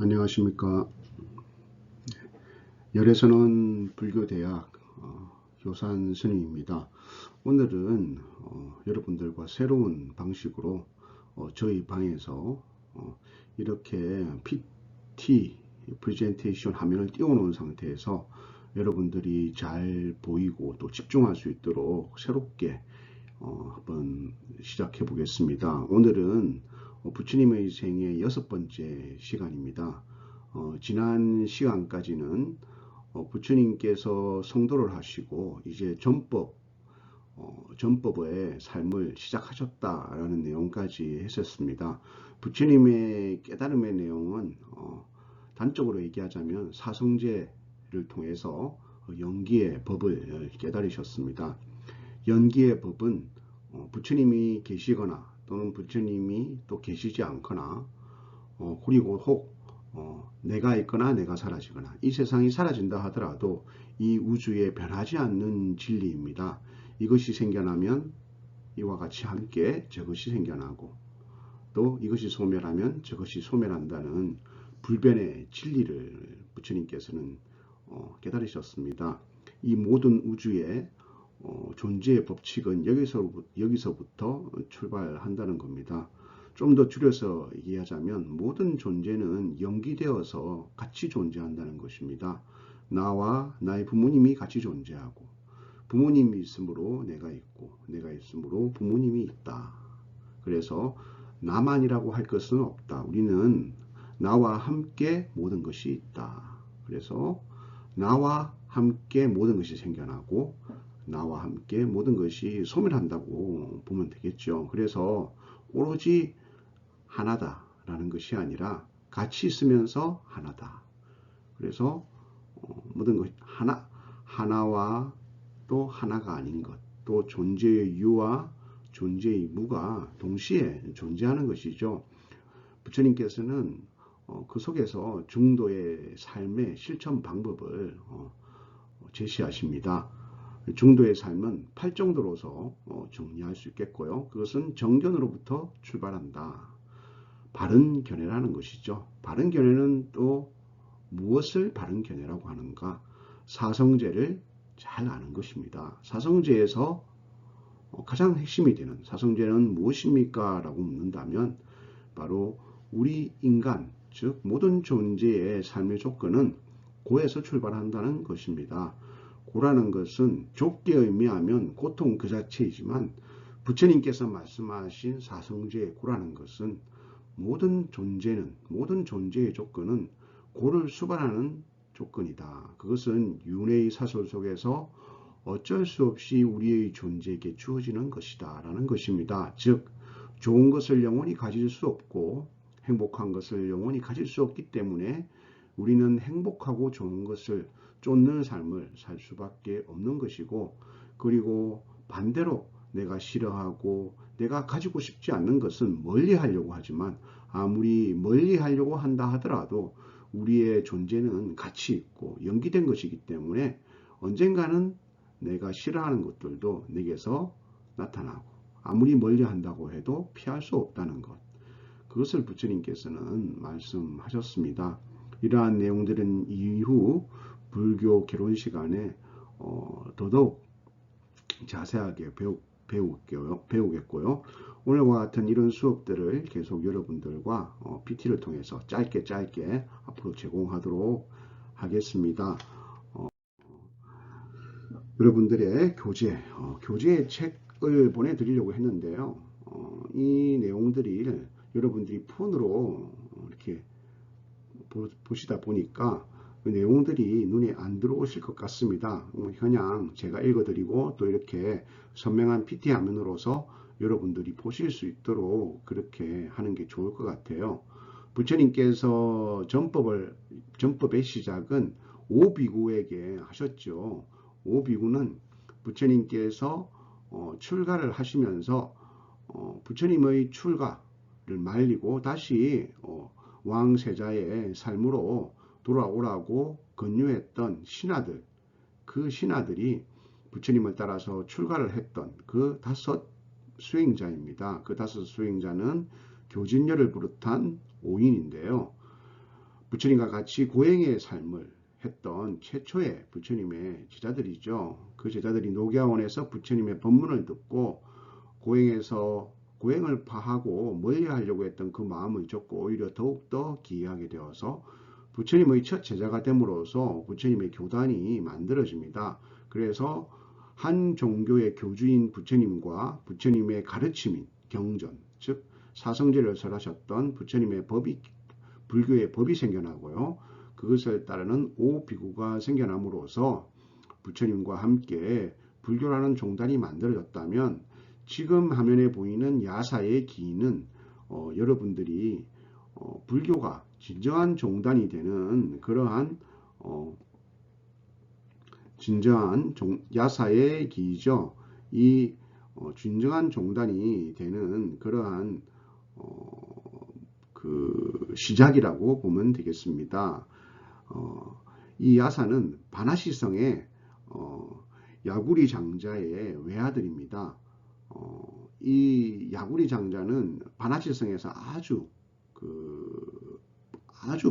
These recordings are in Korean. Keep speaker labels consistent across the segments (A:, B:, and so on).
A: 안녕하십니까. 열애선원 불교대학 교산 스님입니다. 오늘은 여러분들과 새로운 방식으로 저희 방에서 이렇게 PT 프레젠테이션 화면을 띄워놓은 상태에서 여러분들이 잘 보이고 또 집중할 수 있도록 새롭게 한번 시작해 보겠습니다. 오늘은 부처님의 생애 6번째 시간입니다. 지난 시간까지는 부처님께서 성도를 하시고 이제 전법의 삶을 시작하셨다라는 내용까지 했었습니다. 부처님의 깨달음의 내용은 단적으로 얘기하자면 사성제를 통해서 연기의 법을 깨달으셨습니다. 연기의 법은 부처님이 계시거나 또는 부처님이 또 계시지 않거나 그리고 혹 내가 있거나 내가 사라지거나 이 세상이 사라진다 하더라도 이 우주에 변하지 않는 진리입니다. 이것이 생겨나면 이와 같이 함께 저것이 생겨나고 또 이것이 소멸하면 저것이 소멸한다는 불변의 진리를 부처님께서는 깨달으셨습니다. 이 모든 우주의 존재의 법칙은 여기서부터 출발한다는 겁니다. 좀 더 줄여서 얘기하자면 모든 존재는 연기되어서 같이 존재한다는 것입니다. 나와 나의 부모님이 같이 존재하고 부모님이 있으므로 내가 있고 내가 있으므로 부모님이 있다. 그래서 나만이라고 할 것은 없다. 우리는 나와 함께 모든 것이 있다. 그래서 나와 함께 모든 것이 생겨나고 나와 함께 모든 것이 소멸한다고 보면 되겠죠. 그래서 오로지 하나다 라는 것이 아니라 같이 있으면서 하나다. 그래서 모든 것 하나와 또 하나가 아닌 것, 또 존재의 유와 존재의 무가 동시에 존재하는 것이죠. 부처님께서는 그 속에서 중도의 삶의 실천 방법을 제시하십니다. 중도의 삶은 8정도로서 정리할 수 있겠고요. 그것은 정견으로부터 출발한다. 바른 견해라는 것이죠. 바른 견해는 또 무엇을 바른 견해라고 하는가? 사성제를 잘 아는 것입니다. 사성제에서 가장 핵심이 되는 사성제는 무엇입니까? 라고 묻는다면 바로 우리 인간, 즉 모든 존재의 삶의 조건은 고에서 출발한다는 것입니다. 고라는 것은 좁게 의미하면 고통 그 자체이지만 부처님께서 말씀하신 사성제의 고라는 것은 모든 존재의 조건은 고를 수반하는 조건이다. 그것은 윤회의 사설 속에서 어쩔 수 없이 우리의 존재에게 주어지는 것이다 라는 것입니다. 즉 좋은 것을 영원히 가질 수 없고 행복한 것을 영원히 가질 수 없기 때문에 우리는 행복하고 좋은 것을 쫓는 삶을 살 수밖에 없는 것이고, 그리고 반대로 내가 싫어하고 내가 가지고 싶지 않는 것은 멀리 하려고 하지만 아무리 멀리 하려고 한다 하더라도 우리의 존재는 가치 있고 연기된 것이기 때문에 언젠가는 내가 싫어하는 것들도 내게서 나타나고 아무리 멀리 한다고 해도 피할 수 없다는 것, 그것을 부처님께서는 말씀하셨습니다. 이러한 내용들은 이후 불교 개론 시간에 더더욱 자세하게 배우겠고요. 오늘과 같은 이런 수업들을 계속 여러분들과 PT를 통해서 짧게 앞으로 제공하도록 하겠습니다. 여러분들의 교재 책을 보내드리려고 했는데요. 이 내용들이 여러분들이 폰으로 이렇게 보시다 보니까 그 내용들이 눈에 안 들어오실 것 같습니다. 그냥 제가 읽어드리고 또 이렇게 선명한 PT 화면으로서 여러분들이 보실 수 있도록 그렇게 하는 게 좋을 것 같아요. 부처님께서 전법의 시작은 오비구에게 하셨죠. 오비구는 부처님께서 출가를 하시면서 부처님의 출가를 말리고 다시 왕세자의 삶으로 돌아오라고 권유했던 신하들, 그 신하들이 부처님을 따라서 출가를 했던 그 5 수행자입니다. 그 5 수행자는 교진열을 비롯한 5인인데요. 부처님과 같이 고행의 삶을 했던 최초의 부처님의 제자들이죠. 그 제자들이 녹야원에서 부처님의 법문을 듣고 고행을 파하고 멀리하려고 했던 그 마음을 접고 오히려 더욱더 기이하게 되어서 부처님의 첫 제자가 됨으로써 부처님의 교단이 만들어집니다. 그래서 한 종교의 교주인 부처님과 부처님의 가르침인 경전, 즉 사성제를 설하셨던 부처님의 법이, 불교의 법이 생겨나고요. 그것을 따르는 오비구가 생겨남으로써 부처님과 함께 불교라는 종단이 만들어졌다면, 지금 화면에 보이는 야사의 기인은 여러분들이 불교가 진정한 종단이 되는 그러한 진정한 야사의 기이죠. 이 진정한 종단이 되는 그러한 그 시작이라고 보면 되겠습니다. 이 야사는 바나시성의 야구리 장자의 외아들입니다. 이 야구리 장자는 바나시성에서 아주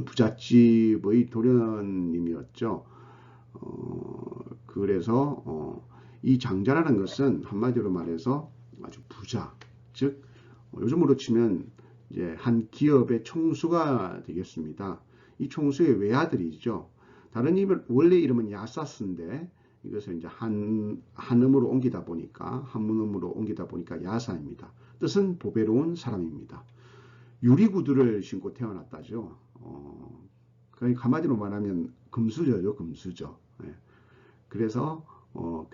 A: 부잣집의 도련님이었죠. 그래서 이 장자라는 것은 한마디로 말해서 아주 부자, 즉 요즘으로 치면 이제 한 기업의 총수가 되겠습니다. 이 총수의 외아들이죠. 다른 원래 이름은 야사스인데 이것을 이제 한음으로 옮기다 보니까, 한문음으로 옮기다 보니까 야사입니다. 뜻은 보배로운 사람입니다. 유리구두를 신고 태어났다죠. 한마디로 말하면 금수저죠, 금수저. 예. 그래서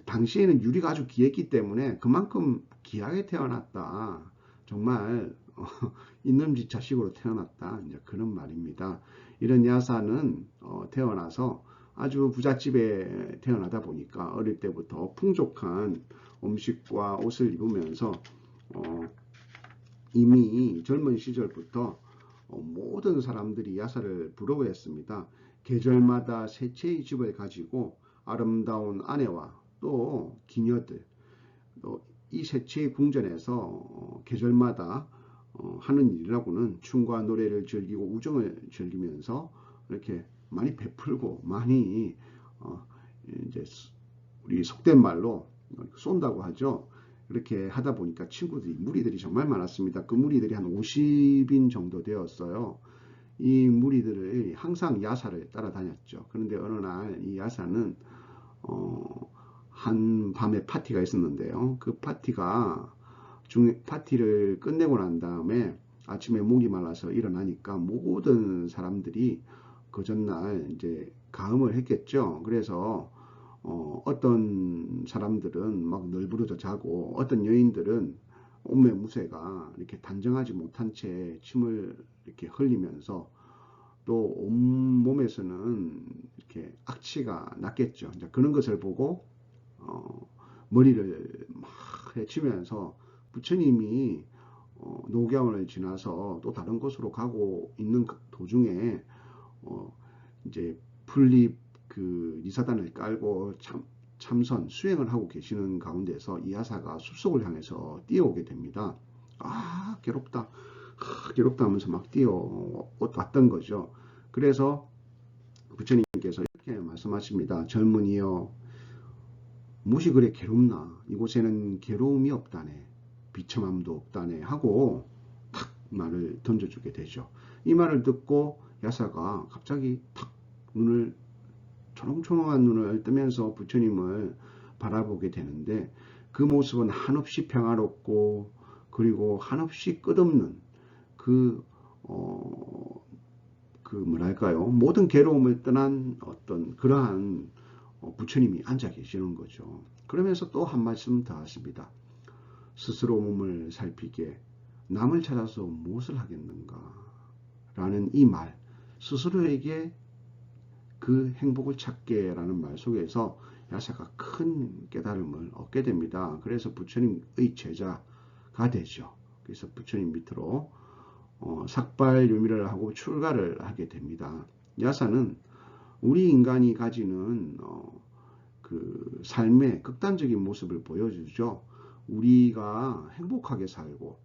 A: 당시에는 유리가 아주 귀했기 때문에 그만큼 귀하게 태어났다. 정말 있는 자식으로 태어났다. 이제 그런 말입니다. 이런 야사는 태어나서 아주 부잣집에 태어나다 보니까 어릴 때부터 풍족한 음식과 옷을 입으면서 이미 젊은 시절부터 모든 사람들이 야사를 부러워했습니다. 계절마다 세 채의 집을 가지고 아름다운 아내와 또 기녀들, 또 이 세 채의 궁전에서 계절마다 하는 일이라고는 춤과 노래를 즐기고 우정을 즐기면서 이렇게 많이 베풀고 많이 이제 우리 속된 말로 쏜다고 하죠. 이렇게 하다 보니까 무리들이 정말 많았습니다. 그 무리들이 한 50인 정도 되었어요. 이 무리들을 항상 야사를 따라다녔죠. 그런데 어느 날 이 야사는 한 밤에 파티가 있었는데요. 그 파티를 끝내고 난 다음에 아침에 목이 말라서 일어나니까 모든 사람들이 그 전날 이제 가음을 했겠죠. 그래서 어떤 사람들은 막 널브러져 자고, 어떤 여인들은 온몸의 무쇠가 이렇게 단정하지 못한 채 침을 이렇게 흘리면서 또 온몸에서는 이렇게 악취가 났겠죠. 이제 그런 것을 보고 머리를 막 헤치면서 부처님이 녹야원을 지나서 또 다른 곳으로 가고 있는 도중에 이제 풀잎 그 리사단을 깔고 참선 수행을 하고 계시는 가운데서 이 야사가 숲속을 향해서 뛰어오게 됩니다. 괴롭다, 괴롭다 하면서 막 뛰어왔던 거죠. 그래서 부처님께서 이렇게 말씀하십니다. 젊은이여, 무엇이 그래 괴롭나? 이곳에는 괴로움이 없다네, 비참함도 없다네 하고 탁 말을 던져주게 되죠. 이 말을 듣고 야사가 갑자기 탁 초롱초롱한 눈을 뜨면서 부처님을 바라보게 되는데, 그 모습은 한없이 평화롭고 그리고 한없이 끝없는 뭐랄까요, 모든 괴로움을 떠난 어떤 그러한 부처님이 앉아 계시는 거죠. 그러면서 또 한 말씀 더 하십니다. 스스로 몸을 살피게 남을 찾아서 무엇을 하겠는가 라는 이 말, 스스로에게 그 행복을 찾게 라는 말 속에서 야사가 큰 깨달음을 얻게 됩니다. 그래서 부처님의 제자가 되죠. 그래서 부처님 밑으로 삭발유미를 하고 출가를 하게 됩니다. 야사는 우리 인간이 가지는 그 삶의 극단적인 모습을 보여주죠. 우리가 행복하게 살고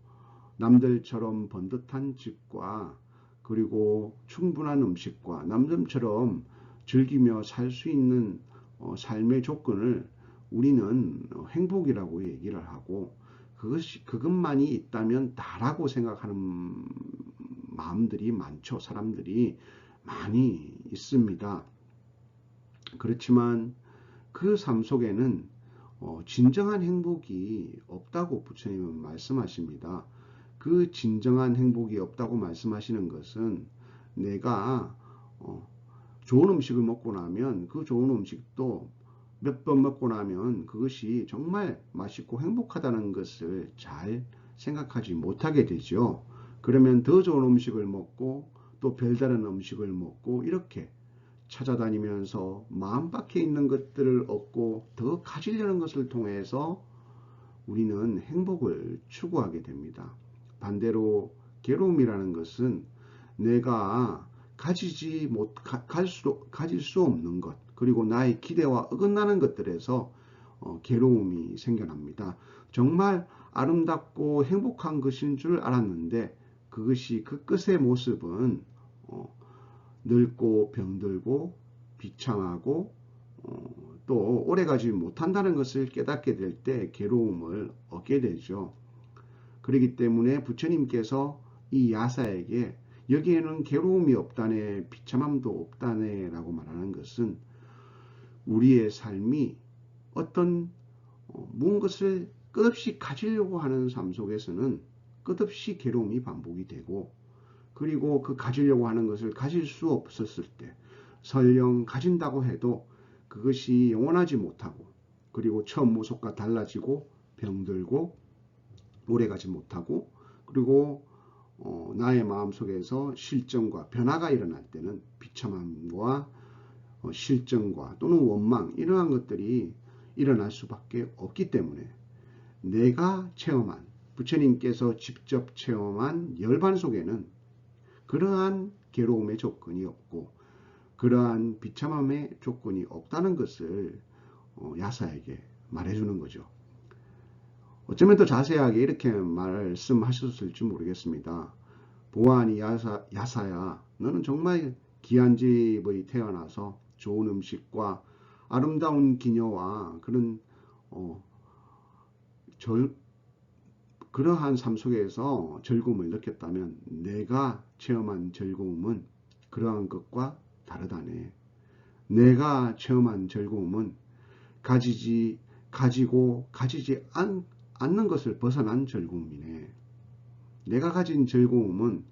A: 남들처럼 번듯한 집과 그리고 충분한 음식과 남들처럼 즐기며 살 수 있는 삶의 조건을 우리는 행복이라고 얘기를 하고, 그것만이 있다면 다라고 생각하는 마음들이 많죠. 사람들이 많이 있습니다. 그렇지만 그 삶 속에는 진정한 행복이 없다고 부처님은 말씀하십니다. 그 진정한 행복이 없다고 말씀하시는 것은, 내가 좋은 음식을 먹고 나면 그 좋은 음식도 몇 번 먹고 나면 그것이 정말 맛있고 행복하다는 것을 잘 생각하지 못하게 되죠. 그러면 더 좋은 음식을 먹고 또 별다른 음식을 먹고 이렇게 찾아다니면서 마음 밖에 있는 것들을 얻고 더 가지려는 것을 통해서 우리는 행복을 추구하게 됩니다. 반대로 괴로움이라는 것은 내가 가질 수 없는 것, 그리고 나의 기대와 어긋나는 것들에서 괴로움이 생겨납니다. 정말 아름답고 행복한 것인 줄 알았는데 그것이 그 끝의 모습은 늙고 병들고 비참하고 또 오래가지 못한다는 것을 깨닫게 될 때 괴로움을 얻게 되죠. 그렇기 때문에 부처님께서 이 야사에게 여기에는 괴로움이 없다네, 비참함도 없다네 라고 말하는 것은, 우리의 삶이 어떤 무엇을 끝없이 가지려고 하는 삶 속에서는 끝없이 괴로움이 반복이 되고, 그리고 그 가지려고 하는 것을 가질 수 없었을 때 설령 가진다고 해도 그것이 영원하지 못하고, 그리고 처음 모습과 달라지고 병들고 오래가지 못하고, 그리고 나의 마음속에서 실정과 변화가 일어날 때는 비참함과 실정과 또는 원망, 이러한 것들이 일어날 수밖에 없기 때문에, 내가 체험한, 부처님께서 직접 체험한 열반 속에는 그러한 괴로움의 조건이 없고 그러한 비참함의 조건이 없다는 것을 야사에게 말해주는 거죠. 어쩌면 더 자세하게 이렇게 말씀하셨을지 모르겠습니다. 보아하니 야사야, 너는 정말 귀한 집에 태어나서 좋은 음식과 아름다운 기녀와 그러한 삶 속에서 즐거움을 느꼈다면 내가 체험한 즐거움은 그러한 것과 다르다네. 내가 체험한 즐거움은 가지지 않는 것을 벗어난 즐거움이네. 내가 가진 즐거움은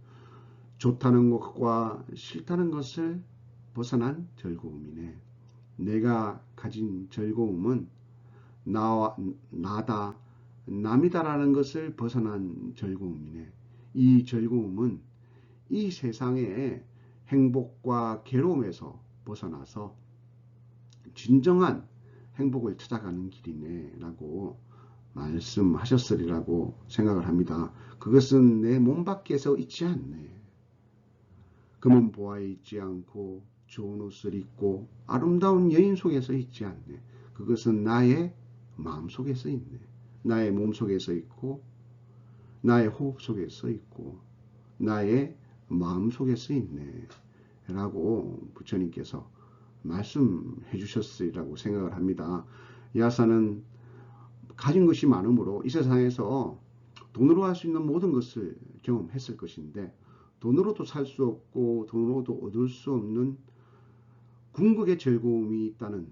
A: 좋다는 것과 싫다는 것을 벗어난 즐거움이네. 내가 가진 즐거움은 나다, 남이다라는 것을 벗어난 즐거움이네. 이 즐거움은 이 세상의 행복과 괴로움에서 벗어나서 진정한 행복을 찾아가는 길이네 라고 말씀하셨으리라고 생각을 합니다. 그것은 내 몸 밖에서 있지 않네. 금은 보화에 있지 않고 좋은 옷을 입고 아름다운 여인 속에서 있지 않네. 그것은 나의 마음 속에서 있네. 나의 몸 속에서 있고 나의 호흡 속에서 있고 나의 마음 속에서 있네 라고 부처님께서 말씀해 주셨으리라고 생각을 합니다. 야사는 가진 것이 많으므로 이 세상에서 돈으로 할 수 있는 모든 것을 경험했을 것인데, 돈으로도 살 수 없고 돈으로도 얻을 수 없는 궁극의 즐거움이 있다는,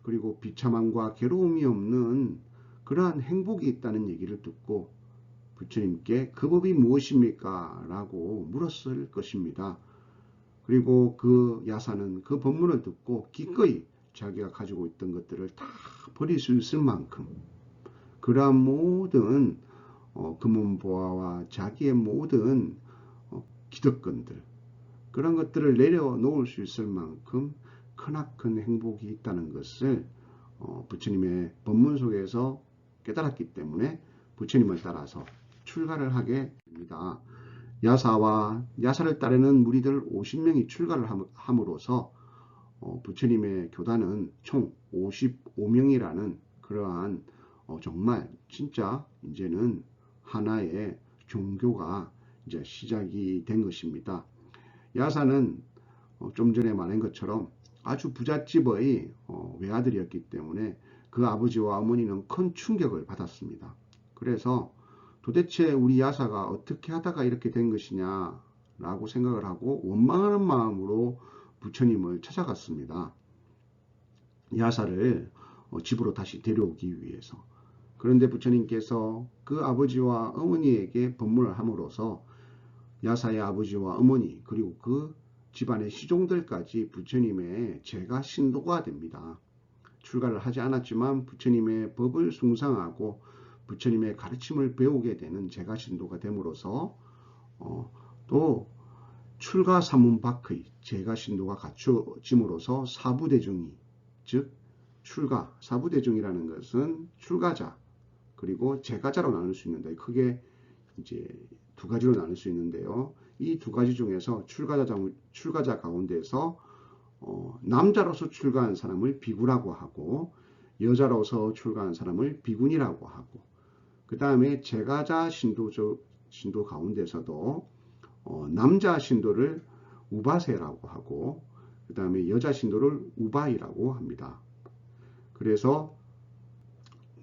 A: 그리고 비참함과 괴로움이 없는 그러한 행복이 있다는 얘기를 듣고 부처님께 그 법이 무엇입니까? 라고 물었을 것입니다. 그리고 그 야사는 그 법문을 듣고 기꺼이 자기가 가지고 있던 것들을 다 버릴 수 있을 만큼 그러한 모든 금은보화와 자기의 모든 기득권들, 그런 것들을 내려놓을 수 있을 만큼 크나큰 행복이 있다는 것을 부처님의 법문 속에서 깨달았기 때문에 부처님을 따라서 출가를 하게 됩니다. 야사를 따르는 무리들 50명이 출가를 함으로써 부처님의 교단은 총 55명이라는 그러한 정말 진짜 이제는 하나의 종교가 이제 시작이 된 것입니다. 야사는 좀 전에 말한 것처럼 아주 부잣집의 외아들이었기 때문에 그 아버지와 어머니는 큰 충격을 받았습니다. 그래서 도대체 우리 야사가 어떻게 하다가 이렇게 된 것이냐 라고 생각을 하고 원망하는 마음으로 부처님을 찾아갔습니다. 야사를 집으로 다시 데려오기 위해서. 그런데 부처님께서 그 아버지와 어머니에게 법문을 함으로써 야사의 아버지와 어머니 그리고 그 집안의 시종들까지 부처님의 제가 신도가 됩니다. 출가를 하지 않았지만 부처님의 법을 숭상하고 부처님의 가르침을 배우게 되는 제가 신도가 됨으로써 또 출가 사문 밖의 제가 신도가 갖춰짐으로써 사부대중이 즉 출가 사부대중이라는 것은 출가자 그리고 제가자로 나눌 수 있는데 크게 이제 두 가지로 나눌 수 있는데요. 이 두 가지 중에서 출가자 가운데서 남자로서 출가한 사람을 비구라고 하고 여자로서 출가한 사람을 비군이라고 하고 그 다음에 제가자 신도 가운데서도 남자 신도를 우바세라고 하고 그 다음에 여자 신도를 우바이라고 합니다. 그래서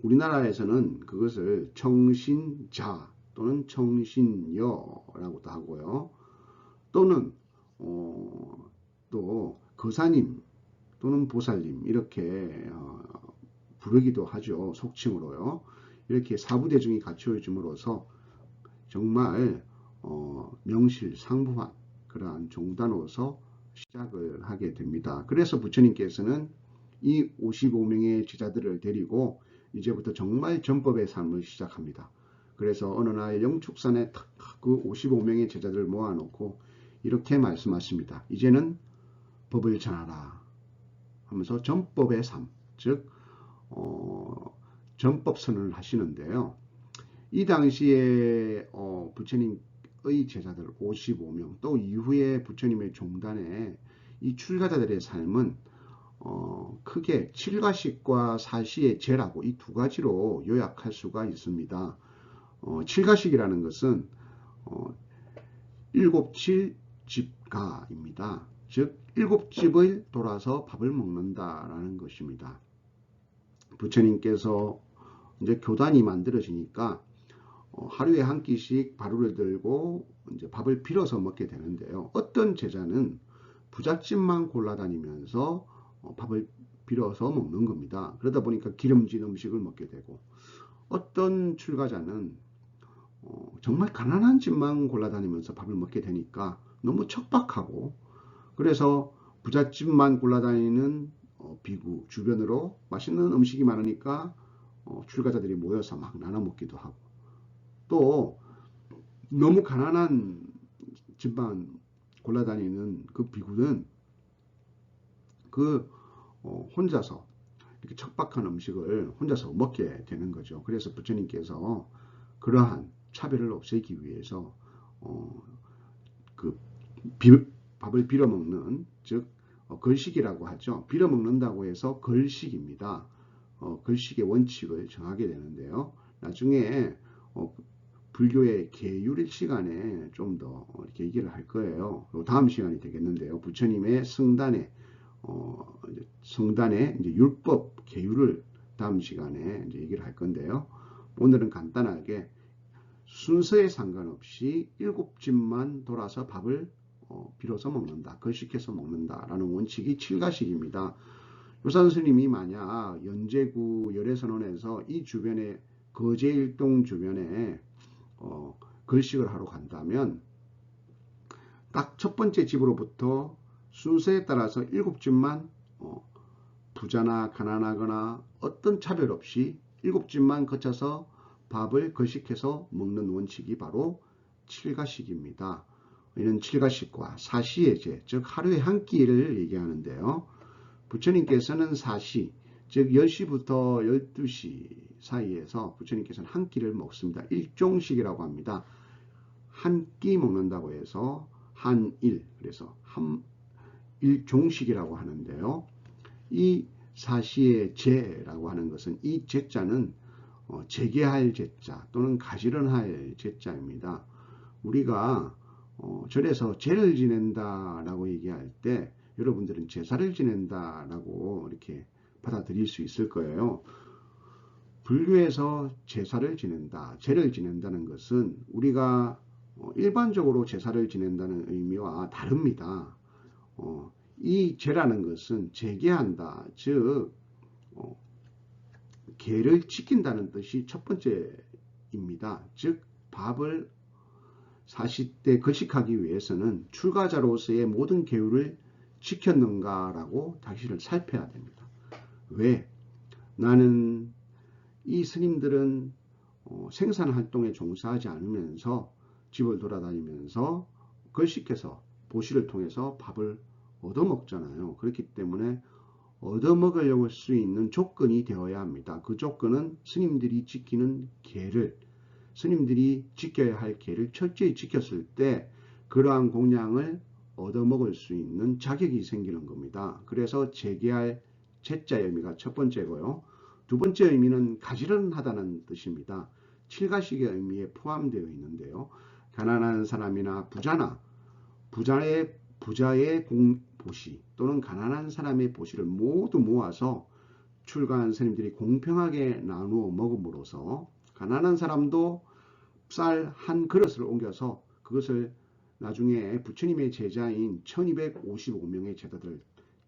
A: 우리나라에서는 그것을 청신자 또는 청신여라고도 하고요. 또는 또 거사님 또는 보살님 이렇게 부르기도 하죠. 속칭으로요. 이렇게 사부대중이 갖추어짐으로써 정말 명실상부한 그러한 종단으로서 시작을 하게 됩니다. 그래서 부처님께서는 이 55명의 제자들을 데리고 이제부터 정말 전법의 삶을 시작합니다. 그래서 어느 날 영축산에 그 55명의 제자들을 모아놓고 이렇게 말씀하십니다. 이제는 법을 전하라 하면서 전법의 삶, 즉 전법 선언을 하시는데요. 이 당시에 부처님의 제자들 55명 또 이후에 부처님의 종단에 이 출가자들의 삶은 크게 칠가식과 사시의 제라고 이 두 가지로 요약할 수가 있습니다. 칠가식이라는 것은 일곱칠 집가입니다. 즉 일곱 집을 돌아서 밥을 먹는다라는 것입니다. 부처님께서 이제 교단이 만들어지니까 하루에 한 끼씩 바루를 들고 이제 밥을 빌어서 먹게 되는데요. 어떤 제자는 부잣집만 골라다니면서 밥을 빌어서 먹는 겁니다. 그러다 보니까 기름진 음식을 먹게 되고 어떤 출가자는 정말 가난한 집만 골라다니면서 밥을 먹게 되니까 너무 척박하고 그래서 부잣집만 골라다니는 비구 주변으로 맛있는 음식이 많으니까 출가자들이 모여서 막 나눠 먹기도 하고 또 너무 가난한 집만 골라다니는 그 비구는 혼자서 이렇게 척박한 음식을 혼자서 먹게 되는 거죠. 그래서 부처님께서 그러한 차별을 없애기 위해서 밥을 빌어 먹는 즉 걸식이라고 하죠. 빌어 먹는다고 해서 걸식입니다. 걸식의 원칙을 정하게 되는데요. 나중에 불교의 계율일 시간에 좀 더 이렇게 얘기를 할 거예요. 다음 시간이 되겠는데요. 부처님의 성단의 이제 율법 계율을 다음 시간에 이제 얘기를 할 건데요. 오늘은 간단하게 순서에 상관없이 일곱 집만 돌아서 밥을 빌어서 먹는다. 걸식해서 먹는다라는 원칙이 칠가식입니다. 요산 스님이 만약 연제구 열애선원에서 이 주변에 거제일동 주변에 걸식을 하러 간다면 딱 첫 번째 집으로부터 순서에 따라서 일곱 집만 부자나 가난하거나 어떤 차별 없이 일곱 집만 거쳐서 밥을 걸식해서 먹는 원칙이 바로 칠가식입니다. 이는 칠가식과 사시예제, 즉 하루에 한 끼를 얘기하는데요. 부처님께서는 사시, 즉 10시부터 12시 사이에서 부처님께서는 한 끼를 먹습니다. 일종식이라고 합니다. 한 끼 먹는다고 해서 한일, 그래서 일종식이라고 하는데요. 이 사시의 제라고 하는 것은 이 제자는 재개할 제자 또는 가지런할 제자입니다. 우리가 절에서 제를 지낸다라고 얘기할 때 여러분들은 제사를 지낸다라고 이렇게 받아들일 수 있을 거예요. 불교에서 제사를 지낸다, 제를 지낸다는 것은 우리가 일반적으로 제사를 지낸다는 의미와 다릅니다. 이 제라는 것은 제계한다, 즉 계를 지킨다는 뜻이 첫 번째입니다. 즉 밥을 40대 거식하기 위해서는 출가자로서의 모든 계율을 지켰는가라고 다시를 살펴야 됩니다. 왜? 나는 이 스님들은 생산활동에 종사하지 않으면서 집을 돌아다니면서 걸식해서 보시를 통해서 밥을 얻어먹잖아요. 그렇기 때문에 얻어먹으려고 할 수 있는 조건이 되어야 합니다. 그 조건은 스님들이 지키는 계를, 스님들이 지켜야 할 계를 철저히 지켰을 때 그러한 공양을 얻어먹을 수 있는 자격이 생기는 겁니다. 그래서 제계할 제자의 의미가 첫 번째고요. 두 번째 의미는 가지런하다는 뜻입니다. 칠가식의 의미에 포함되어 있는데요. 가난한 사람이나 부자나 부자의 보시 또는 가난한 사람의 보시를 모두 모아서 출가한 스님들이 공평하게 나누어 먹음으로써 가난한 사람도 쌀 한 그릇을 옮겨서 그것을 나중에 부처님의 제자인 1255명의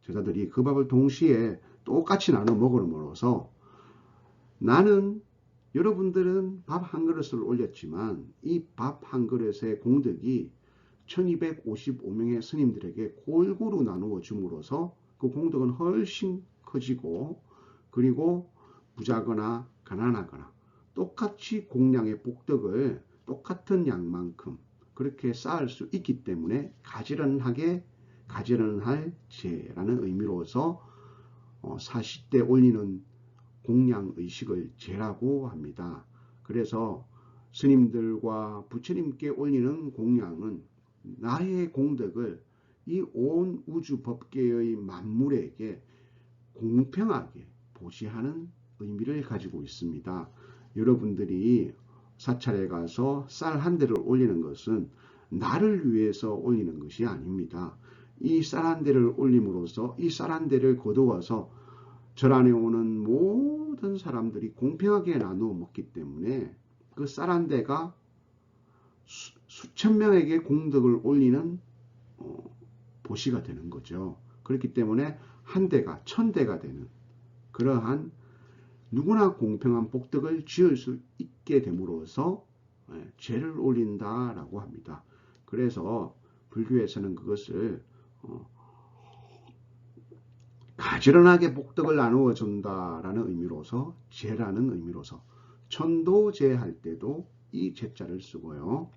A: 제자들이 그 밥을 동시에 똑같이 나눠 먹음으로써 나는 여러분들은 밥 한 그릇을 올렸지만 이 밥 한 그릇의 공덕이 1255명의 스님들에게 골고루 나누어 줌으로써 그 공덕은 훨씬 커지고 그리고 부자거나 가난하거나 똑같이 공양의 복덕을 똑같은 양만큼 그렇게 쌓을 수 있기 때문에 가지런할 제라는 의미로서 40대 올리는 공양의식을 제라고 합니다. 그래서 스님들과 부처님께 올리는 공양은 나의 공덕을 이 온 우주 법계의 만물에게 공평하게 보시하는 의미를 가지고 있습니다. 여러분들이 사찰에 가서 쌀 한 대를 올리는 것은 나를 위해서 올리는 것이 아닙니다. 이 쌀 한 대를 올림으로써 이 쌀 한 대를 거두어서 절 안에 오는 모든 사람들이 공평하게 나누어 먹기 때문에 그 쌀 한 대가 수천 명에게 공덕을 올리는 보시가 되는 거죠. 그렇기 때문에 한 대가 천 대가 되는 그러한 누구나 공평한 복덕을 지을 수 있게 됨으로써 죄를 올린다라고 합니다. 그래서 불교에서는 그것을 가지런하게 복덕을 나누어 준다라는 의미로서 제라는 의미로서 천도제 할 때도 이 제자를 쓰고요.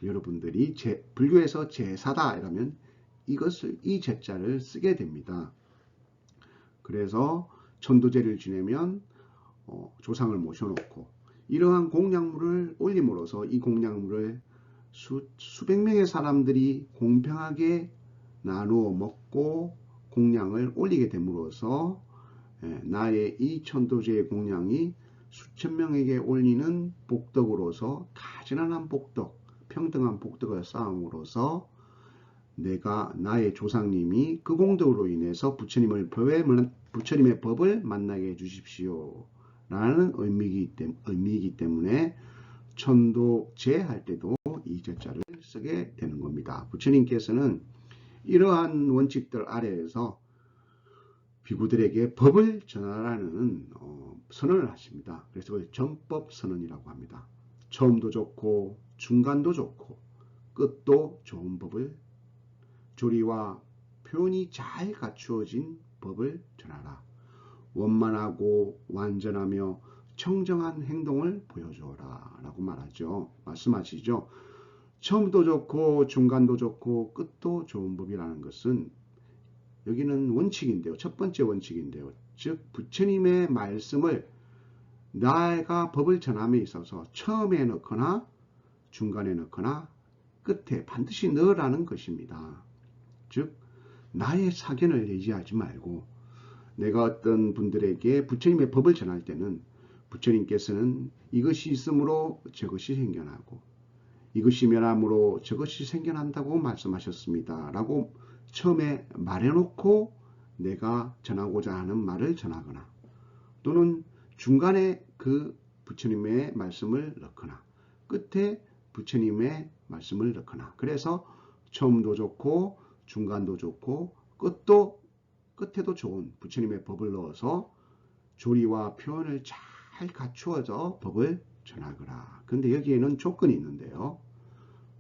A: 여러분들이 불교에서 제사다 이러면 이 제자를 쓰게 됩니다. 그래서 천도제를 지내면 조상을 모셔놓고 이러한 공양물을 올림으로써 이 공양물을 수백 명의 사람들이 공평하게 나누어 먹고 공양을 올리게 됨으로써 나의 이 천도제의 공양이 수천 명에게 올리는 복덕으로서 가지런한 복덕, 평등한 복덕을 쌓음으로써 나의 조상님이 그 공덕으로 인해서 부처님의 법을 만나게 해주십시오 라는 의미이기 때문에 천도제 할 때도 이 제자를 쓰게 되는 겁니다. 부처님께서는 이러한 원칙들 아래에서 비구들에게 법을 전하라는 선언을 하십니다. 그래서 그걸 정법선언이라고 합니다. 처음도 좋고 중간도 좋고 끝도 좋은 법을 조리와 표현이 잘 갖추어진 법을 전하라. 원만하고 완전하며 청정한 행동을 보여줘라 라고 말씀하시죠. 처음도 좋고 중간도 좋고 끝도 좋은 법이라는 것은 여기는 원칙인데요. 첫 번째 원칙인데요. 즉 부처님의 말씀을 나가 법을 전함에 있어서 처음에 넣거나 중간에 넣거나 끝에 반드시 넣으라는 것입니다. 즉 나의 사견을 내지하지 말고 내가 어떤 분들에게 부처님의 법을 전할 때는 부처님께서는 이것이 있으므로 저것이 생겨나고 이것이 멸함으로 저것이 생겨난다고 말씀하셨습니다. 라고 처음에 말해놓고 내가 전하고자 하는 말을 전하거나 또는 중간에 그 부처님의 말씀을 넣거나 끝에 부처님의 말씀을 넣거나 그래서 처음도 좋고 중간도 좋고 끝에도 좋은 부처님의 법을 넣어서 조리와 표현을 잘 갖추어서 법을 전하거라. 근데 여기에는 조건이 있는데요.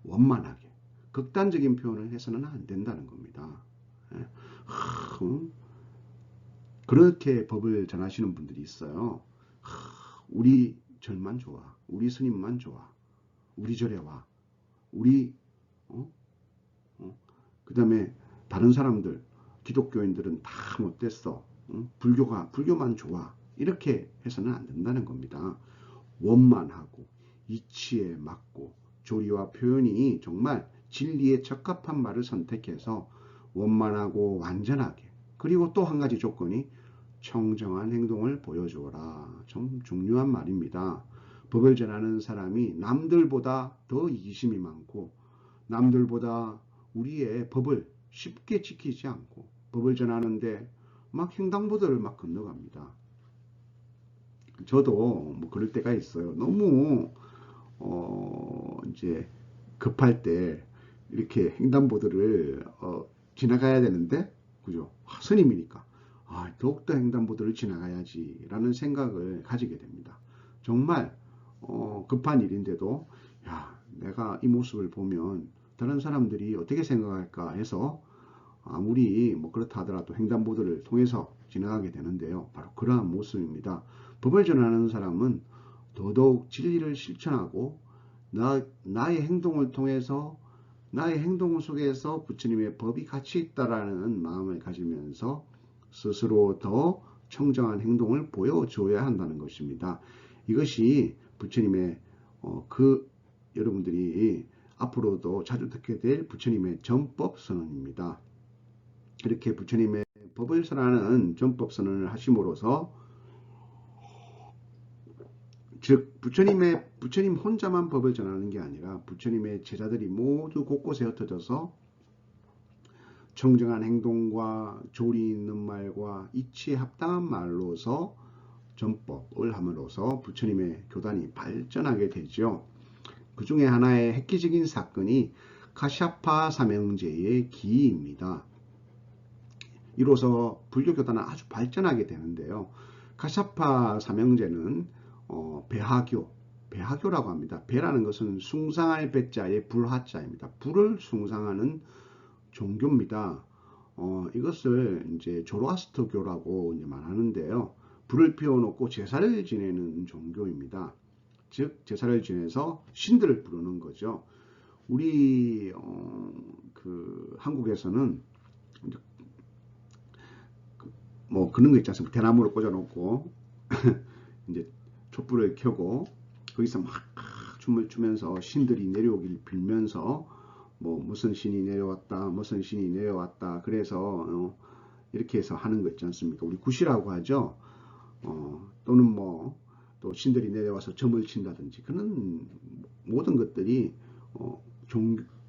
A: 원만하게 극단적인 표현을 해서는 안 된다는 겁니다. 그렇게 법을 전하시는 분들이 있어요. 우리 절만 좋아, 우리 스님만 좋아, 우리 절에 와, 우리 그 다음에 다른 사람들 기독교인들은 다 못됐어, 불교만 좋아, 이렇게 해서는 안 된다는 겁니다. 원만하고 이치에 맞고 조리와 표현이 정말 진리에 적합한 말을 선택해서 원만하고 완전하게, 그리고 또 한 가지 조건이 청정한 행동을 보여주어라. 좀 중요한 말입니다. 법을 전하는 사람이 남들보다 더 이기심이 많고 남들보다 우리의 법을 쉽게 지키지 않고 법을 전하는데 막 횡단보도를 막 건너갑니다. 저도 뭐 그럴 때가 있어요. 너무 이제 급할 때 이렇게 횡단보도를 지나가야 되는데, 그죠? 스님이니까 더욱더 횡단보도를 지나가야지 라는 생각을 가지게 됩니다. 정말 급한 일인데도 야, 내가 이 모습을 보면 다른 사람들이 어떻게 생각할까 해서 아무리 뭐 그렇다 하더라도 횡단보도를 통해서 지나가게 되는데요. 바로 그러한 모습입니다. 법을 전하는 사람은 더더욱 진리를 실천하고 나의 행동을 통해서 나의 행동 속에서 부처님의 법이 같이 있다라는 마음을 가지면서 스스로 더 청정한 행동을 보여줘야 한다는 것입니다. 이것이 부처님의 여러분들이 앞으로도 자주 듣게 될 부처님의 전법 선언입니다. 이렇게 부처님의 법을 선하는 전법 선언을 하심으로써, 즉 부처님 혼자만 법을 전하는 게 아니라 부처님의 제자들이 모두 곳곳에 흩어져서 청정한 행동과 조리 있는 말과 이치에 합당한 말로서 전법을 함으로써 부처님의 교단이 발전하게 되죠. 그 중에 하나의 획기적인 사건이 카샤파 삼형제의 기입니다. 이로써 불교 교단은 아주 발전하게 되는데요. 카샤파 삼형제는 배하교라고 합니다. 배라는 것은 숭상할 배자의 불화자입니다. 불을 숭상하는 종교입니다. 이것을 이제 조로아스터교라고 이제 말하는데요. 불을 피워놓고 제사를 지내는 종교입니다. 즉 제사를 지내서 신들을 부르는 거죠. 우리 한국에서는 뭐 그런 거 있지 않습니까? 대나무를 꽂아놓고 이제 촛불을 켜고 거기서 막 춤을 추면서 신들이 내려오길 빌면서 뭐 무슨 신이 내려왔다, 무슨 신이 내려왔다. 그래서 이렇게 해서 하는 거 있지 않습니까? 우리 굿이라고 하죠. 또는 뭐 또 신들이 내려와서 점을 친다든지 그런 모든 것들이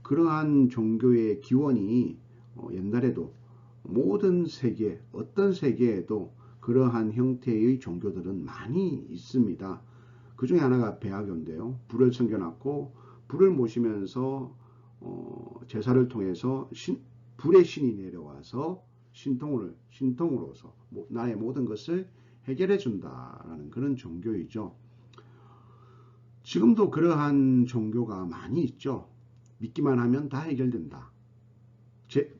A: 그러한 종교의 기원이 옛날에도 모든 세계, 어떤 세계에도 그러한 형태의 종교들은 많이 있습니다. 그 중에 하나가 배하교인데요. 불을 섬겨놨고 불을 모시면서 제사를 통해서 불의 신이 내려와서 신통으로서 나의 모든 것을 해결해 준다라는 그런 종교이죠. 지금도 그러한 종교가 많이 있죠. 믿기만 하면 다 해결된다.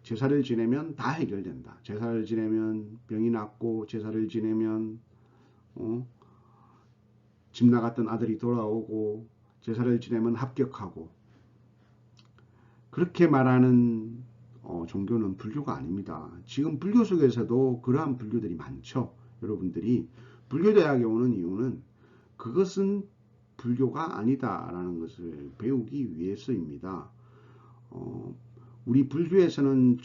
A: 제사를 지내면 다 해결된다. 제사를 지내면 병이 낫고, 제사를 지내면 집 나갔던 아들이 돌아오고, 제사를 지내면 합격하고, 그렇게 말하는 종교는 불교가 아닙니다. 지금 불교 속에서도 그러한 불교들이 많죠. 여러분들이 불교대학에 오는 이유는 그것은 불교가 아니다라는 것을 배우기 위해서입니다. 우리 불교에서는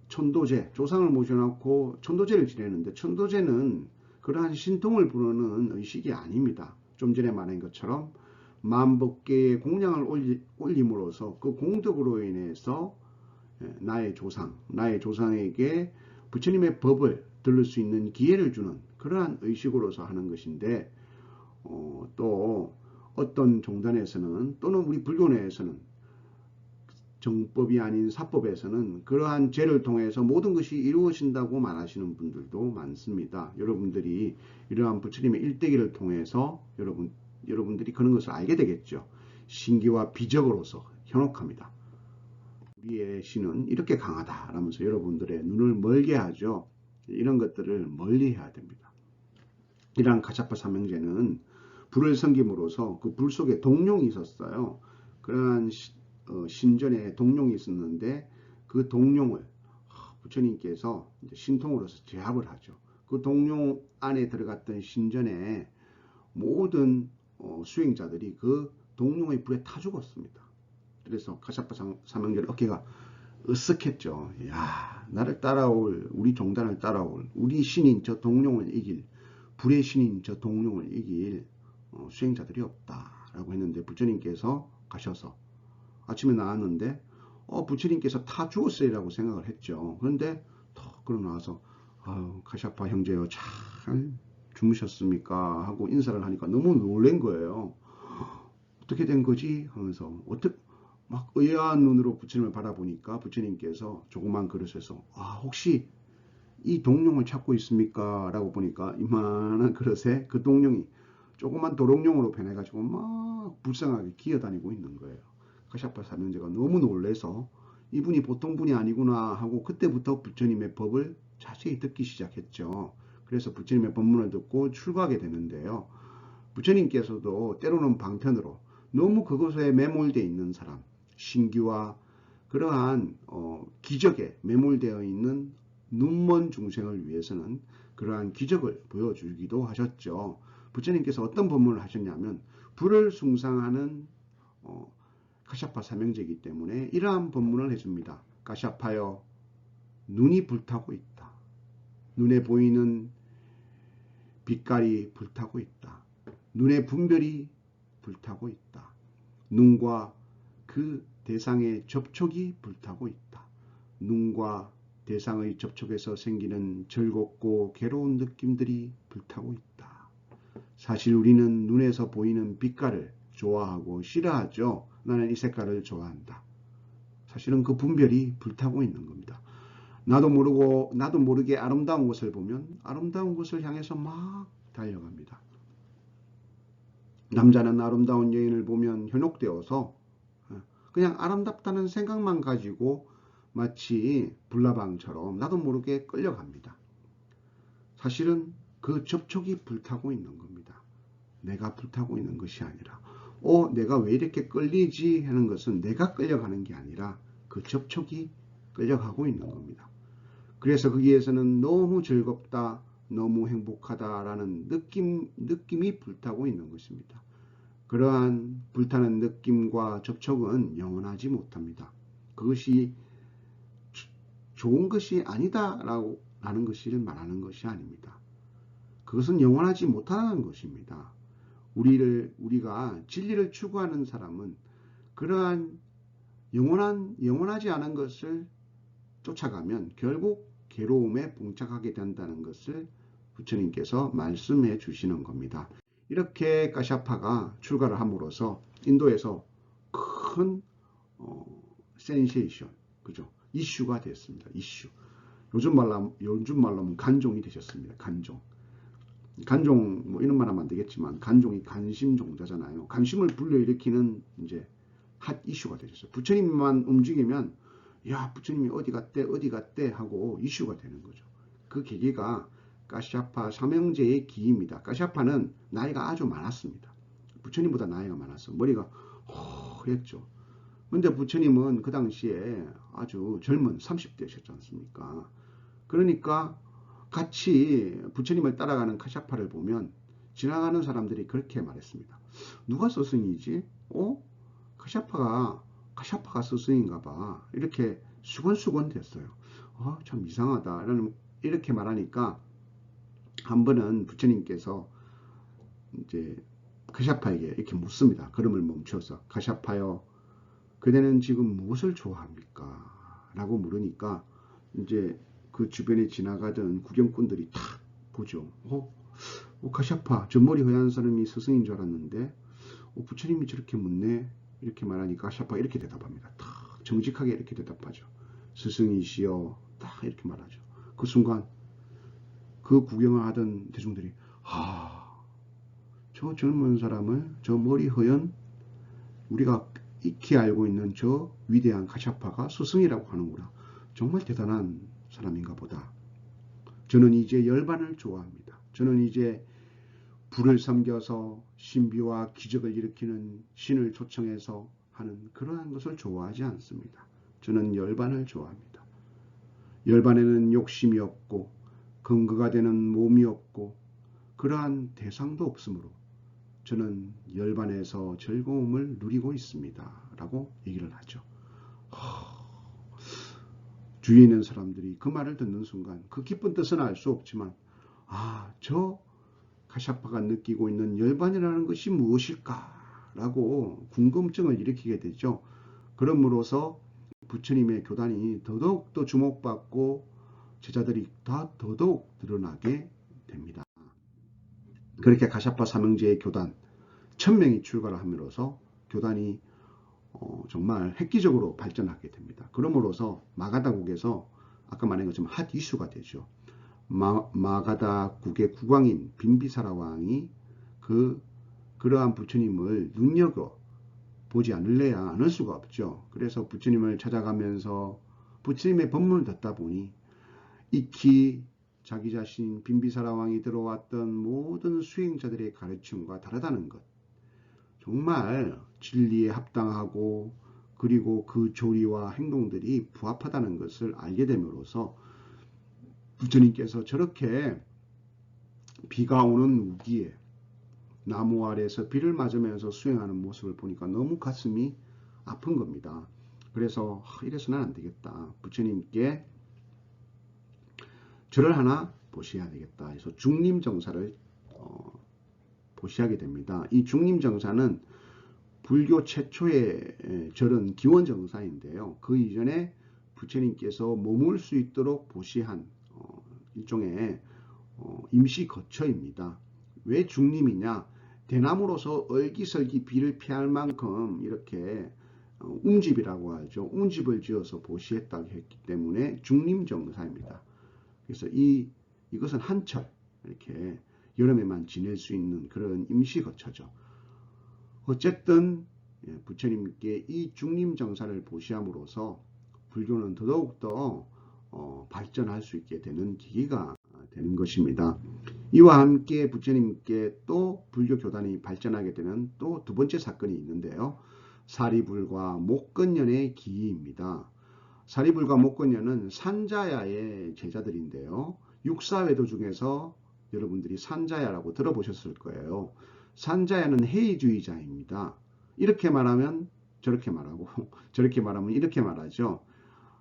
A: 천도제, 조상을 모셔놓고 천도제를 지내는데 천도제는 그러한 신통을 부르는 의식이 아닙니다. 좀 전에 말한 것처럼 만법계의 공양을 올림으로써 그 공덕으로 인해서 나의 조상에게 부처님의 법을 들을 수 있는 기회를 주는 그러한 의식으로서 하는 것인데, 또 어떤 종단에서는 또는 우리 불교 내에서는 정법이 아닌 사법에서는 그러한 죄를 통해서 모든 것이 이루어진다고 말하시는 분들도 많습니다. 여러분들이 이러한 부처님의 일대기를 통해서 여러분들이 그런 것을 알게 되겠죠. 신기와 비적으로서 현혹합니다. 우리의 신은 이렇게 강하다 라면서 여러분들의 눈을 멀게 하죠. 이런 것들을 멀리 해야 됩니다. 이러한 가샤파 삼형제는 불을 섬김으로써 그 불 속에 동룡이 있었어요. 그러한 신전에 동룡이 있었는데 그 동룡을 부처님께서 신통으로서 제압을 하죠. 그 동룡 안에 들어갔던 신전의 모든 수행자들이 그 동룡의 불에 타 죽었습니다. 그래서 가샤파 삼형제의 어깨가 으쓱했죠. 야, 나를 따라올, 우리 종단을 따라올, 우리 신인 저 동룡을 이길, 불의 신인 저 동룡을 이길 수행자들이 없다라고 했는데, 부처님께서 가셔서 아침에 나왔는데 부처님께서 타 죽었어요라고 생각을 했죠. 그런데 턱 그러고 나와서 가샤파 형제요, 잘 주무셨습니까 하고 인사를 하니까 너무 놀란 거예요. 어떻게 된 거지 하면서 막 의아한 눈으로 부처님을 바라보니까 부처님께서 조그만 그릇에서 혹시 이 동룡을 찾고 있습니까 라고 보니까 이만한 그릇에 그 동룡이 조그만 도롱뇽으로 변해가지고 막 불쌍하게 기어다니고 있는 거예요. 가샤파 삼형제가 너무 놀래서 이분이 보통 분이 아니구나 하고 그때부터 부처님의 법을 자세히 듣기 시작했죠. 그래서 부처님의 법문을 듣고 출가하게 되는데요. 부처님께서도 때로는 방편으로 너무 그것에 매몰되어 있는 사람, 신기와 그러한 기적에 매몰되어 있는 눈먼 중생을 위해서는 그러한 기적을 보여주기도 하셨죠. 부처님께서 어떤 법문을 하셨냐면, 불을 숭상하는 가샤파 삼형제이기 때문에 이러한 법문을 해줍니다. 가샤파여, 눈이 불타고 있다. 눈에 보이는 빛깔이 불타고 있다. 눈의 분별이 불타고 있다. 눈과 그 대상의 접촉이 불타고 있다. 눈과 대상의 접촉에서 생기는 즐겁고 괴로운 느낌들이 불타고 있다. 사실 우리는 눈에서 보이는 빛깔을 좋아하고 싫어하죠. 나는 이 색깔을 좋아한다. 사실은 그 분별이 불타고 있는 겁니다. 나도 모르게 아름다운 것을 보면 아름다운 것을 향해서 막 달려갑니다. 남자는 아름다운 여인을 보면 현혹되어서 그냥 아름답다는 생각만 가지고 마치 불나방처럼 나도 모르게 끌려갑니다. 사실은 그 접촉이 불타고 있는 겁니다. 내가 불타고 있는 것이 아니라 내가 왜 이렇게 끌리지 하는 것은 내가 끌려가는 게 아니라 그 접촉이 끌려가고 있는 겁니다. 그래서 거기에서는 너무 즐겁다, 너무 행복하다라는 느낌이 불타고 있는 것입니다. 그러한 불타는 느낌과 접촉은 영원하지 못합니다. 그것이 좋은 것이 아니다라고 하는 것을 말하는 것이 아닙니다. 그것은 영원하지 못하는 것입니다. 우리가 진리를 추구하는 사람은 그러한 영원하지 않은 것을 쫓아가면 결국 괴로움에 봉착하게 된다는 것을 부처님께서 말씀해 주시는 겁니다. 이렇게 가샤파가 출가를 함으로써 인도에서 큰 센세이션, 그죠? 이슈가 됐습니다. 이슈. 요즘 말로 하면 간종이 되셨습니다. 간종 뭐 이런 말 하면 안 되겠지만 간종이 관심종자잖아요. 관심을 불러일으키는 이제 핫 이슈가 되셨어요. 부처님만 움직이면 야, 부처님이 어디 갔대 하고 이슈가 되는 거죠. 그 계기가 가샤파 삼형제의 기입니다. 가샤파는 나이가 아주 많았습니다. 부처님보다 나이가 많았어. 머리가 허했죠. 근데 부처님은 그 당시에 아주 젊은 30대셨지 않습니까? 그러니까 같이 부처님을 따라가는 가샤파를 보면 지나가는 사람들이 그렇게 말했습니다. 누가 스승이지? 가샤파가 스승인가 봐. 이렇게 수건수건 됐어요. 참 이상하다. 이렇게 말하니까 한 번은 부처님께서 이제 카시아파에게 이렇게 묻습니다. 걸음을 멈춰서 카시아파요, 그대는 지금 무엇을 좋아합니까? 라고 물으니까 이제 그 주변에 지나가던 구경꾼들이 탁 보죠. 카시아파, 저 머리 허연 사람이 스승인 줄 알았는데 부처님이 저렇게 묻네, 이렇게 말하니까 카시아파가 이렇게 대답합니다. 탁 정직하게 이렇게 대답하죠. 스승이시여, 딱 이렇게 말하죠. 그 순간 그 구경을 하던 대중들이 저 젊은 사람을, 저 머리 허연, 우리가 익히 알고 있는 저 위대한 카시아파가 스승이라고 하는구나. 정말 대단한 사람인가 보다. 저는 이제 열반을 좋아합니다. 저는 이제 불을 섬겨서 신비와 기적을 일으키는 신을 초청해서 하는 그러한 것을 좋아하지 않습니다. 저는 열반을 좋아합니다. 열반에는 욕심이 없고 근거가 되는 몸이 없고 그러한 대상도 없으므로 저는 열반에서 즐거움을 누리고 있습니다. 라고 얘기를 하죠. 주위에 있는 사람들이 그 말을 듣는 순간 그 기쁜 뜻은 알 수 없지만 저 카시아파가 느끼고 있는 열반이라는 것이 무엇일까? 라고 궁금증을 일으키게 되죠. 그러므로서 부처님의 교단이 더더욱 더 주목받고 제자들이 더더욱 늘어나게 됩니다. 그렇게 카시아파 삼형제의 교단 1000명이 출가를 함으로써 교단이 정말 획기적으로 발전하게 됩니다. 그러므로서 마가다국에서 아까 말한 것처럼 핫 이슈가 되죠. 마가다국의 국왕인 빈비사라 왕이 그러한 부처님을 눈여겨 보지 않을래야 않을 수가 없죠. 그래서 부처님을 찾아가면서 부처님의 법문을 듣다 보니 익히 자기 자신 빈비사라 왕이 들어왔던 모든 수행자들의 가르침과 다르다는 것, 정말 진리에 합당하고 그리고 그 조리와 행동들이 부합하다는 것을 알게 됨으로써 부처님께서 저렇게 비가 오는 우기에 나무 아래에서 비를 맞으면서 수행하는 모습을 보니까 너무 가슴이 아픈 겁니다. 그래서 이래서는 안 되겠다. 부처님께 절을 하나 보셔야 되겠다. 그래서 중림정사를 보시하게 됩니다. 이 중림정사는 불교 최초의 절은 기원정사인데요. 그 이전에 부처님께서 머물 수 있도록 보시한 일종의 임시 거처입니다. 왜 중림이냐? 대나무로서 얼기설기 비를 피할 만큼 이렇게 움집이라고 하죠. 움집을 지어서 보시했다고 했기 때문에 중림정사입니다. 그래서 이것은 한철 이렇게 여름에만 지낼 수 있는 그런 임시 거처죠. 어쨌든 부처님께 이 중림정사를 보시함으로써 불교는 더더욱더 발전할 수 있게 되는 계기가 되는 것입니다. 이와 함께 부처님께 또 불교 교단이 발전하게 되는 또 두 번째 사건이 있는데요. 사리불과 목건년의 기입니다. 사리불과 목건년은 산자야의 제자들인데요. 육사외도 중에서 여러분들이 산자야라고 들어보셨을 거예요. 산자야는 해이주의자입니다. 이렇게 말하면 저렇게 말하고 저렇게 말하면 이렇게 말하죠.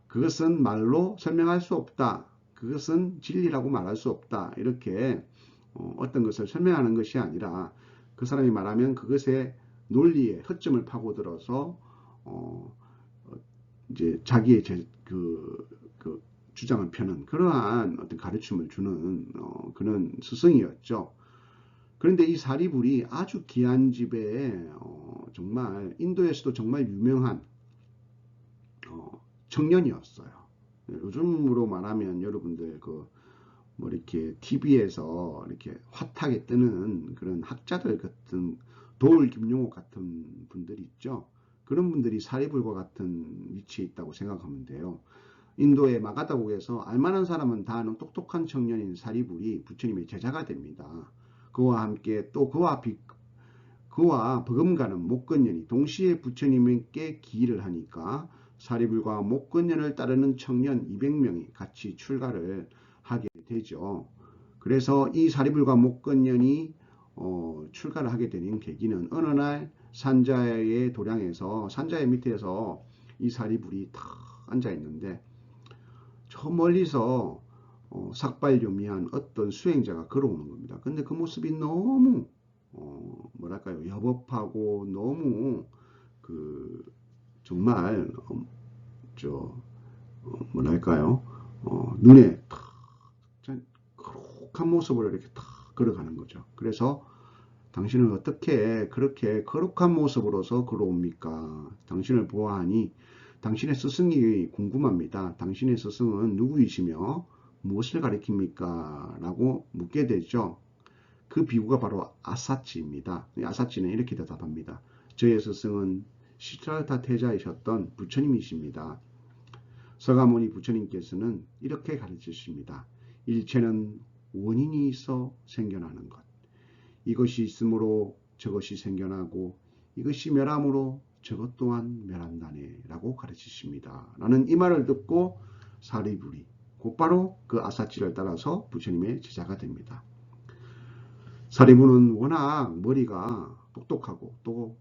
A: 그것은 말로 설명할 수 없다. 그것은 진리라고 말할 수 없다. 이렇게 어떤 것을 설명하는 것이 아니라 그 사람이 말하면 그것의 논리에 허점을 파고들어서 이제 자기의 주장을 펴는 그러한 어떤 가르침을 주는 그런 스승이었죠. 그런데 이 사리불이 아주 귀한 집에 정말 인도에서도 정말 유명한 청년이었어요. 요즘으로 말하면 여러분들 뭐 이렇게 TV에서 이렇게 핫하게 뜨는 그런 학자들 같은 도울 김용옥 같은 분들이 있죠. 그런 분들이 사리불과 같은 위치에 있다고 생각하면 돼요. 인도의 마가다국에서 알만한 사람은 다 아는 똑똑한 청년인 사리불이 부처님의 제자가 됩니다. 그와 함께 또 그와 버금가는 목건년이 동시에 부처님께 기일을 하니까 사리불과 목건년을 따르는 청년 200명이 같이 출가를 하게 되죠. 그래서 이 사리불과 목건년이 출가를 하게 되는 계기는 어느 날 산자의 도량에서 산자의 밑에서 이 사리불이 탁 앉아 있는데 저 멀리서 삭발요미한 어떤 수행자가 걸어오는 겁니다. 근데 그 모습이 너무 뭐랄까요, 여법하고 너무 그 정말 뭐랄까요, 눈에 탁 거룩한 모습으로 이렇게 탁 걸어가는 거죠. 그래서 당신은 어떻게 그렇게 거룩한 모습으로서 걸어옵니까? 당신을 보아하니 당신의 스승이 궁금합니다. 당신의 스승은 누구이시며 무엇을 가리킵니까? 라고 묻게 되죠. 그 비유가 바로 아사치입니다. 아사치는 이렇게 대답합니다. 저의 스승은 시트라타 태자이셨던 부처님이십니다. 서가모니 부처님께서는 이렇게 가르치십니다. 일체는 원인이 있어 생겨나는 것. 이것이 있으므로 저것이 생겨나고 이것이 멸함으로 저것 또한 멸한다네 라고 가르치십니다. 라는 이 말을 듣고 사리불이 곧바로 그 아사치를 따라서 부처님의 제자가 됩니다. 사리불은 워낙 머리가 똑똑하고 또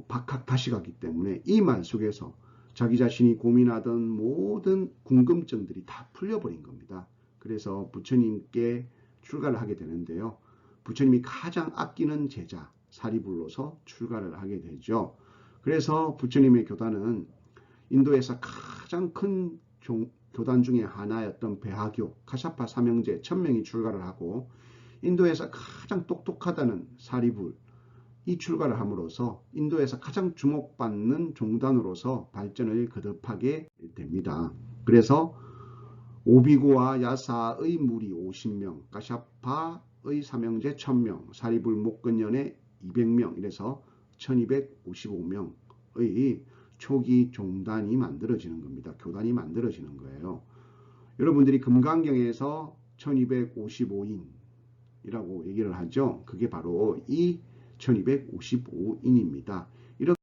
A: 박학다식하기 때문에 이 말 속에서 자기 자신이 고민하던 모든 궁금증들이 다 풀려버린 겁니다. 그래서 부처님께 출가를 하게 되는데요. 부처님이 가장 아끼는 제자 사리불로서 출가를 하게 되죠. 그래서 부처님의 교단은 인도에서 가장 큰 교단 중에 하나였던 배하교 카샤파 삼형제 1000명이 출가를 하고 인도에서 가장 똑똑하다는 사리불 이 출가를 함으로써 인도에서 가장 주목받는 종단으로서 발전을 거듭하게 됩니다. 그래서 오비고와 야사의 무리 50명, 카샤파의 삼형제 1000명, 사리불 목건연의 200명, 이래서 1255명의 초기 종단이 만들어지는 겁니다. 교단이 만들어지는 거예요. 여러분들이 금강경에서 1255인이라고 얘기를 하죠. 그게 바로 이 1255인입니다. 이렇게